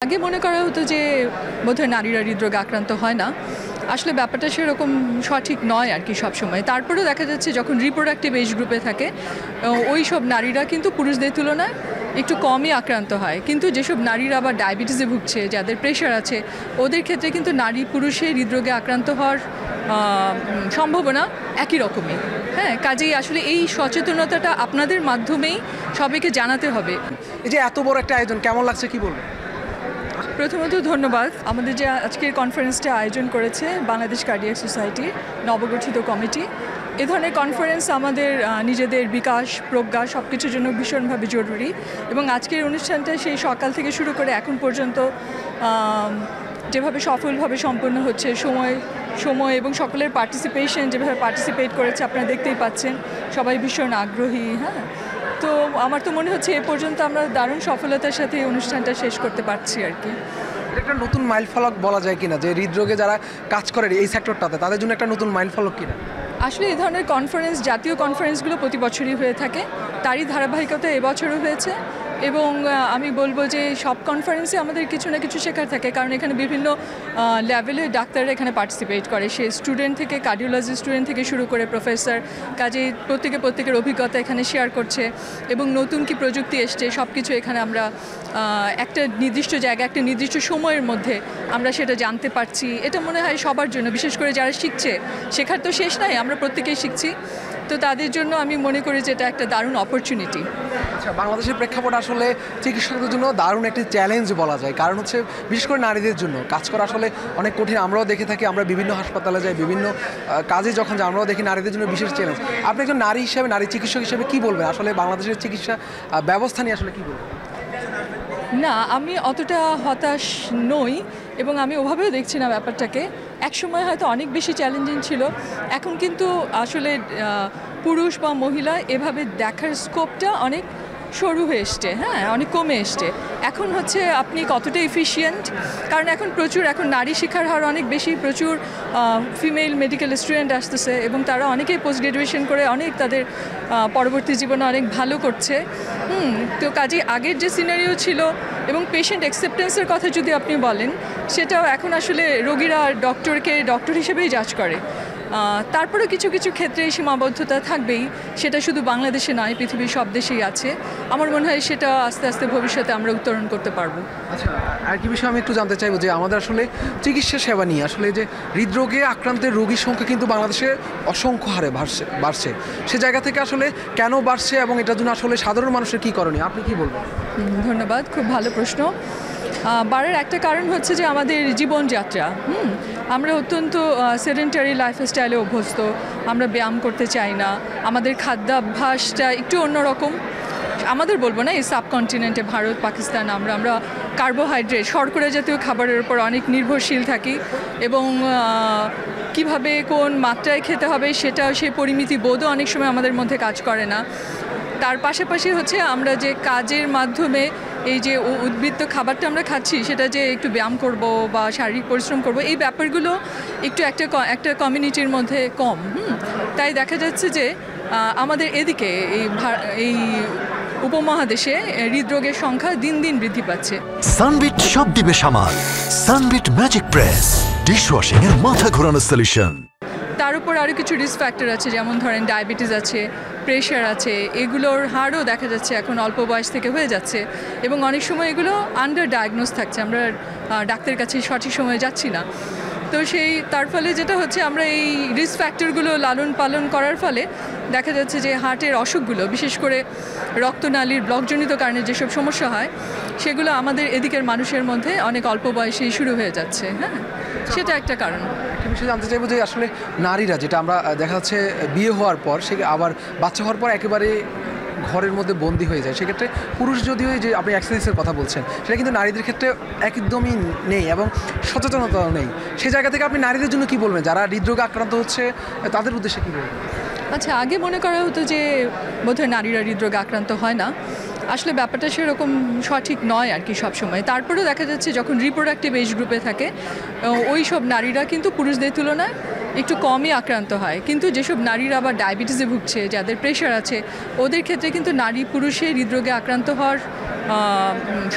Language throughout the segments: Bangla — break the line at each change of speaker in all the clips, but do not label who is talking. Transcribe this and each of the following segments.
আগে মনে করা হতো যে বোধহয় নারীরা হৃদরোগে আক্রান্ত হয় না। আসলে ব্যাপারটা সেরকম সঠিক নয় আর কি সবসময়। তারপরেও দেখা যাচ্ছে যখন রিপ্রোডাক্টিভ এজ গ্রুপে থাকে ওই সব নারীরা কিন্তু পুরুষদের তুলনায় একটু কমই আক্রান্ত হয়। কিন্তু যেসব নারীরা আবার ডায়াবেটিসে ভুগছে, যাদের প্রেশার আছে, ওদের ক্ষেত্রে কিন্তু নারী পুরুষের হৃদরোগে আক্রান্ত হওয়ার সম্ভাবনা একই রকমই। হ্যাঁ, কাজেই আসলে এই সচেতনতাটা আপনাদের মাধ্যমেই সবাইকে জানাতে হবে।
এই যে এত বড় একটা আয়োজন কেমন লাগছে কি বলবেন?
প্রথমত ধন্যবাদ আমাদের যে আজকের কনফারেন্সটা আয়োজন করেছে বাংলাদেশ কার্ডিয়াক সোসাইটি নবগঠিত কমিটি। এ ধরনের কনফারেন্স আমাদের নিজেদের বিকাশ প্রজ্ঞা সব কিছুর জন্য ভীষণভাবে জরুরি এবং আজকের অনুষ্ঠানটা সেই সকাল থেকে শুরু করে এখন পর্যন্ত যেভাবে সফলভাবে সম্পন্ন হচ্ছে, সময় এবং সকলের পার্টিসিপেশন যেভাবে পার্টিসিপেট করেছে আপনারা দেখতেই পাচ্ছেন, সবাই ভীষণ আগ্রহী। হ্যাঁ, তো আমার তো মনে হচ্ছে এ পর্যন্ত আমরা দারুণ সফলতার সাথে এই অনুষ্ঠানটা শেষ করতে পারছি আর কি।
একটা নতুন মাইলফলক বলা যায় কিনা যে হৃদরোগে যারা কাজ করে এই সেক্টরটাতে তাদের জন্য একটা নতুন মাইলফলক কিনা?
আসলে এই ধরনের কনফারেন্স, জাতীয় কনফারেন্সগুলো প্রতি বছরই হয়ে থাকে, তারই ধারাবাহিকতা এবছরও হয়েছে এবং আমি বলবো যে সব কনফারেন্সে আমাদের কিছু না কিছু শেখার থাকে, কারণ এখানে বিভিন্ন লেভেলের ডাক্তাররা এখানে পার্টিসিপেট করে, সে স্টুডেন্ট থেকে কার্ডিওলজি স্টুডেন্ট থেকে শুরু করে প্রফেসর, কাজে প্রত্যেকের অভিজ্ঞতা এখানে শেয়ার করছে এবং নতুন কি প্রযুক্তি এসছে সব কিছু এখানে আমরা একটা নির্দিষ্ট জায়গা একটা নির্দিষ্ট সময়ের মধ্যে আমরা সেটা জানতে পারছি। এটা মনে হয় সবার জন্য, বিশেষ করে যারা শিখছে, শেখার তো শেষ নাই, আমরা প্রত্যেকেই শিখছি, তো তাদের জন্য আমি মনে করি যে এটা একটা দারুণ অপরচুনিটি।
আচ্ছা, বাংলাদেশের প্রেক্ষাপট আসলে চিকিৎসকদের জন্য দারুণ একটি চ্যালেঞ্জ বলা যায়, কারণ হচ্ছে বিশেষ করে নারীদের জন্য কাজ করা আসলে অনেক কঠিন। আমরাও দেখে থাকি, আমরা বিভিন্ন হাসপাতালে যাই, বিভিন্ন কাজে যখন যাই আমরাও দেখি নারীদের জন্য বিশেষ চ্যালেঞ্জ। আপনি একজন নারী হিসেবে, নারী চিকিৎসক হিসেবে কী বলবেন আসলে বাংলাদেশের চিকিৎসা ব্যবস্থা নিয়ে আসলে কী বলবেন?
না, আমি অতটা হতাশ নই এবং আমি ওভাবেও দেখছি না ব্যাপারটাকে। একসময় হয়তো অনেক বেশি চ্যালেঞ্জিং ছিল, এখন কিন্তু আসলে পুরুষ বা মহিলা এভাবে দেখার স্কোপটা অনেক সরু হয়ে এসছে। হ্যাঁ, অনেক কমে এসছে। এখন হচ্ছে আপনি কতটা এফিশিয়েন্ট, কারণ এখন নারী শিক্ষার হার অনেক বেশি, প্রচুর ফিমেল মেডিকেল স্টুডেন্ট আসতেছে এবং তারা অনেকেই পোস্ট গ্রাজুয়েশন করে অনেক তাদের পরবর্তী জীবনে অনেক ভালো করছে। তো কাজে আগের যে সিনারিও ছিল এবং পেশেন্ট অ্যাকসেপ্টেন্সের কথা যদি আপনি বলেন, সেটাও এখন আসলে রোগীরা ডক্টরকে ডক্টর হিসেবেই জাজ করে। তারপরে কিছু কিছু ক্ষেত্রে সীমাবদ্ধতা থাকবেই, সেটা শুধু বাংলাদেশে নয়, পৃথিবীর সব দেশেই আছে। আমার মনে হয় সেটা আস্তে আস্তে ভবিষ্যতে আমরা উত্তরণ করতে পারবো।
আচ্ছা, আর কি বিষয়ে আমি একটু জানতে চাইবো যে আমাদের আসলে চিকিৎসা সেবা নিয়ে আসলে যে হৃদরোগে আক্রান্তের রোগীর সংখ্যা কিন্তু বাংলাদেশে অসংখ্য হারে বাড়ছে, সে জায়গা থেকে আসলে কেন বাড়ছে এবং এটার জন্য আসলে সাধারণ মানুষের কী করণীয় আপনি কি বলবেন?
ধন্যবাদ, খুব ভালো প্রশ্ন। বাড়ার একটা কারণ হচ্ছে যে আমাদের জীবনযাত্রা। আমরা অত্যন্ত সেডেন্টারি লাইফস্টাইলে অভ্যস্ত, আমরা ব্যায়াম করতে চাই না, আমাদের খাদ্যাভ্যাসটা একটু অন্যরকম। আমাদের বলবো না, এই সাবকন্টিনেন্টে ভারত পাকিস্তান আমরা কার্বোহাইড্রেট শর্করা জাতীয় খাবারের উপর অনেক নির্ভরশীল থাকি এবং কিভাবে কোন মাত্রায় খেতে হবে সেটা সেই পরিমিতি বোধও অনেক সময় আমাদের মধ্যে কাজ করে না। তার পাশাপাশি হচ্ছে আমরা যে কাজের মাধ্যমে এই যে উদ্বৃত্ত খাবারটা আমরা খাচ্ছি, সেটা যে একটু ব্যায়াম করব বা শারীরিক পরিশ্রম করব, এই ব্যাপারগুলো একটু একটা কমিউনিটির মধ্যে কম। তাই দেখা যাচ্ছে যে আমাদের এদিকে এই উপমহাদেশে হৃদরোগের সংখ্যা দিন দিন বৃদ্ধি পাচ্ছে।
সানবিট সব দিবে সামাল, সানবিট ম্যাজিক প্রেস ডিশওয়াশিং এর মাথা ঘোরানো সলিউশন।
তার উপর আরও কিছু রিস্ক ফ্যাক্টর আছে, যেমন ধরেন ডায়াবেটিস আছে, প্রেশার আছে, এগুলোর হারও দেখা যাচ্ছে এখন অল্প বয়স থেকে হয়ে যাচ্ছে এবং অনেক সময় এগুলো আন্ডার ডায়াগনোজ থাকছে, আমরা ডাক্তারের কাছে সঠিক সময়ে যাচ্ছি না। তো তার ফলে যেটা হচ্ছে, আমরা এই রিস্ক ফ্যাক্টরগুলো লালন পালন করার ফলে দেখা যাচ্ছে যে হার্টের অসুখগুলো, বিশেষ করে রক্তনালীর ব্লকজনিত কারণে যেসব সমস্যা হয়, সেগুলো আমাদের এদিকের মানুষের মধ্যে অনেক অল্প বয়সেই শুরু হয়ে যাচ্ছে। হ্যাঁ, সেটা একটা কারণ।
একটা বিষয় জানতে চাইবো যে আসলে নারীরা, যেটা আমরা দেখা যাচ্ছে বিয়ে হওয়ার পর সে আবার বাচ্চা হওয়ার পর একেবারে ঘরের মধ্যে বন্দি হয়ে যায়, সেক্ষেত্রে পুরুষ যদিও যে আপনি এক্সারসাইজের কথা বলছেন, সেটা কিন্তু নারীদের ক্ষেত্রে একদমই নেই এবং সচেতনতাও নেই। সেই জায়গা থেকে আপনি নারীদের জন্য কী বলবেন, যারা হৃদরোগে আক্রান্ত হচ্ছে তাদের উদ্দেশ্যে কী বলবেন?
আচ্ছা, আগে মনে করা হতো যে বোধহয় নারীরা হৃদরোগে আক্রান্ত হয় না। আসলে ব্যাপারটা সেরকম সঠিক নয় আর কি সবসময়। তারপরেও দেখা যাচ্ছে যখন রিপ্রোডাক্টিভ এজ গ্রুপে থাকে ওই সব নারীরা কিন্তু পুরুষদের তুলনায় একটু কমই আক্রান্ত হয়। কিন্তু যেসব নারীরা আবার ডায়াবেটিসে ভুগছে, যাদের প্রেশার আছে, ওদের ক্ষেত্রে কিন্তু নারী পুরুষের হৃদরোগে আক্রান্ত হওয়ার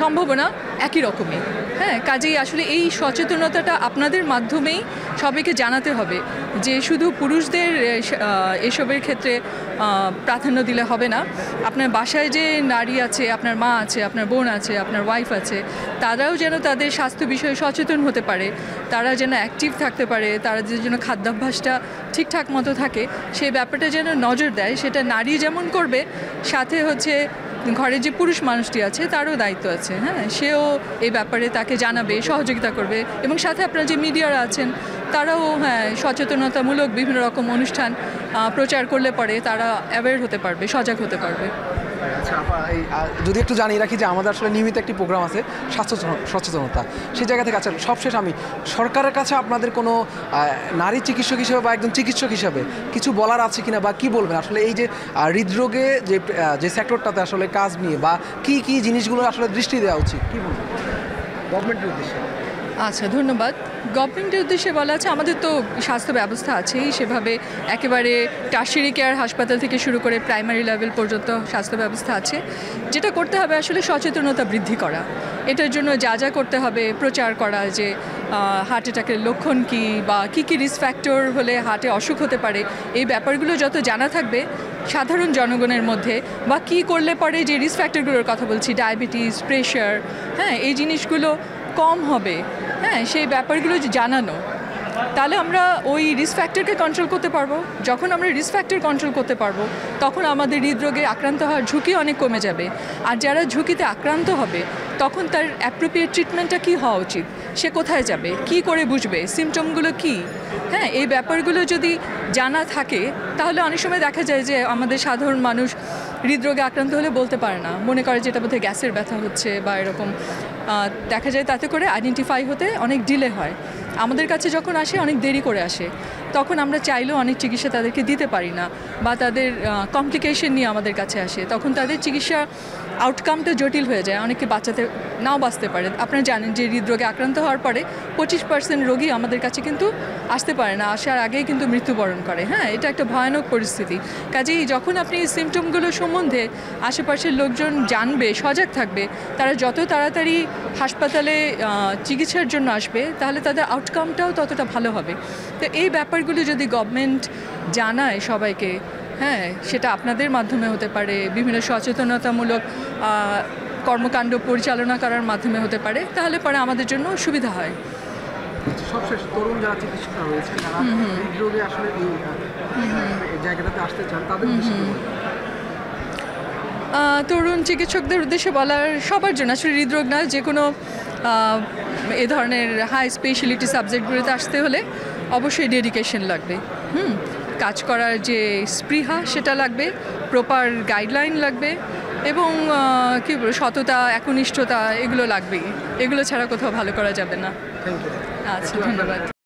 সম্ভাবনা একই রকমই। হ্যাঁ, কাজেই আসলে এই সচেতনতাটা আপনাদের মাধ্যমেই সবাইকে জানাতে হবে যে শুধু পুরুষদের এসবের ক্ষেত্রে প্রাধান্য দিলে হবে না। আপনার বাসায় যে নারী আছে, আপনার মা আছে, আপনার বোন আছে, আপনার ওয়াইফ আছে, তারাও যেন তাদের স্বাস্থ্য বিষয়ে সচেতন হতে পারে, তারা যেন অ্যাক্টিভ থাকতে পারে, তারা যেন খাদ্যাভ্যাসটা ঠিকঠাক মতো থাকে, সেই ব্যাপারটা যেন নজর দেয়। সেটা নারী যেমন করবে, সাথে হচ্ছে ঘরে যে পুরুষ মানুষটি আছে তারও দায়িত্ব আছে। হ্যাঁ, সেও এই ব্যাপারে তাকে জানাবে, সহযোগিতা করবে, এবং সাথে আপনারা যে মিডিয়ারা আছেন তারাও সচেতনতামূলক বিভিন্ন রকম অনুষ্ঠান প্রচার করলে পরে তারা অ্যাওয়্যার হতে পারবে, সজাগ হতে পারবে।
আচ্ছা, যদি একটু জানিয়ে রাখি যে আমাদের আসলে নিয়মিত একটি প্রোগ্রাম আছে স্বাস্থ্য সচেতনতা, সেই জায়গা থেকে আচ্ছা সবশেষ আমি সরকারের কাছে আপনাদের কোনো নারী চিকিৎসক হিসেবে বা একজন চিকিৎসক হিসেবে কিছু বলার আছে কিনা, বা কি বলবেন আসলে এই যে হৃদরোগে যে সেক্টরটাতে আসলে কাজ নিয়ে, বা কি কি জিনিসগুলো আসলে দৃষ্টি দেওয়া উচিত, কি বলবেন গভর্নমেন্টের উদ্দেশ্যে?
আচ্ছা, ধন্যবাদ। গভর্নমেন্টের উদ্দেশ্যে বলা আছে, আমাদের তো স্বাস্থ্য ব্যবস্থা আছেই, সেভাবে একেবারে টার্সিয়ারি কেয়ার হাসপাতাল থেকে শুরু করে প্রাইমারি লেভেল পর্যন্ত স্বাস্থ্য ব্যবস্থা আছে। যেটা করতে হবে আসলে সচেতনতা বৃদ্ধি করা। এটার জন্য যা যা করতে হবে, প্রচার করা যে হার্ট অ্যাটাকের লক্ষণ কী, বা কী কী রিস্ক ফ্যাক্টর হলে হার্টে অসুখ হতে পারে, এই ব্যাপারগুলো যত জানা থাকবে সাধারণ জনগণের মধ্যে, বা কী করলে পরে যে রিস্ক ফ্যাক্টরগুলোর কথা বলছি, ডায়াবেটিস, প্রেশার, হ্যাঁ, এই জিনিসগুলো কম হবে, হ্যাঁ, সেই ব্যাপারগুলো জানানো, তাহলে আমরা ওই রিস্ক ফ্যাক্টরকে কন্ট্রোল করতে পারবো। যখন আমরা রিস্ক ফ্যাক্টর কন্ট্রোল করতে পারবো, তখন আমাদের হৃদরোগে আক্রান্ত হওয়ার ঝুঁকি অনেক কমে যাবে। আর যারা ঝুঁকিতে আক্রান্ত হবে, তখন তার অ্যাপ্রোপ্রিয়েট ট্রিটমেন্টটা কী হওয়া উচিত, সে কোথায় যাবে, কি করে বুঝবে, সিমটমগুলো কী, হ্যাঁ, এই ব্যাপারগুলো যদি জানা থাকে, তাহলে অনেক সময় দেখা যায় যে আমাদের সাধারণ মানুষ হৃদরোগে আক্রান্ত হলে বলতে পারে না, মনে করে যেটা বোধহয় গ্যাসের ব্যথা হচ্ছে বা এরকম দেখা যায়, তাতে করে আইডেন্টিফাই হতে অনেক ডিলে হয়। আমাদের কাছে যখন আসে অনেক দেরি করে আসে, তখন আমরা চাইলেও অনেক চিকিৎসা তাদেরকে দিতে পারি না, বা তাদের কমপ্লিকেশন নিয়ে আমাদের কাছে আসে, তখন তাদের চিকিৎসা আউটকামটা জটিল হয়ে যায়, অনেকে নাও বাঁচতে পারে। আপনারা জানেন যে হৃদরোগে আক্রান্ত হওয়ার পরে 25% রোগী আমাদের কাছে কিন্তু আসতে পারে না, আসার আগেই কিন্তু মৃত্যুবরণ করে। হ্যাঁ, এটা একটা ভয়ানক পরিস্থিতি। কাজেই যখন আপনি এই সিমটমগুলো সম্বন্ধে আশেপাশের লোকজন জানবে, সজাগ থাকবে, তারা যত তাড়াতাড়ি হাসপাতালে চিকিৎসার জন্য আসবে, তাহলে তাদের আউটকামটাও ততটা ভালো হবে। তো এই ব্যাপারগুলো যদি গভর্নমেন্ট জানায় সবাইকে, হ্যাঁ, সেটা আপনাদের মাধ্যমে হতে পারে, বিভিন্ন সচেতনতামূলক কর্মকাণ্ড পরিচালনা করার মাধ্যমে হতে পারে, তাহলে পরে আমাদের জন্য সুবিধা হয়।
সবশেষ তরুণ যারা চিকিৎসকরা রয়েছে, যারা হৃদরোগে আসলে এই জায়গাটাতে আসতে চান, তাদের উদ্দেশ্যে
তরুণ চিকিৎসকদের উদ্দেশ্যে বলার, সবার জন্য আসলে হৃদরোগ না, যে কোনো এ ধরনের হাই স্পেশালিটি সাবজেক্টগুলোতে আসতে হলে অবশ্যই ডেডিকেশন লাগবে, কাজ করার যে স্পৃহা সেটা লাগবে, প্রপার গাইডলাইন লাগবে, এবং কী বলবো, সততা, একনিষ্ঠতা, এগুলো লাগবেই। এগুলো ছাড়া কোথাও ভালো করা যাবে না।
Thank you.
আচ্ছা, ধন্যবাদ।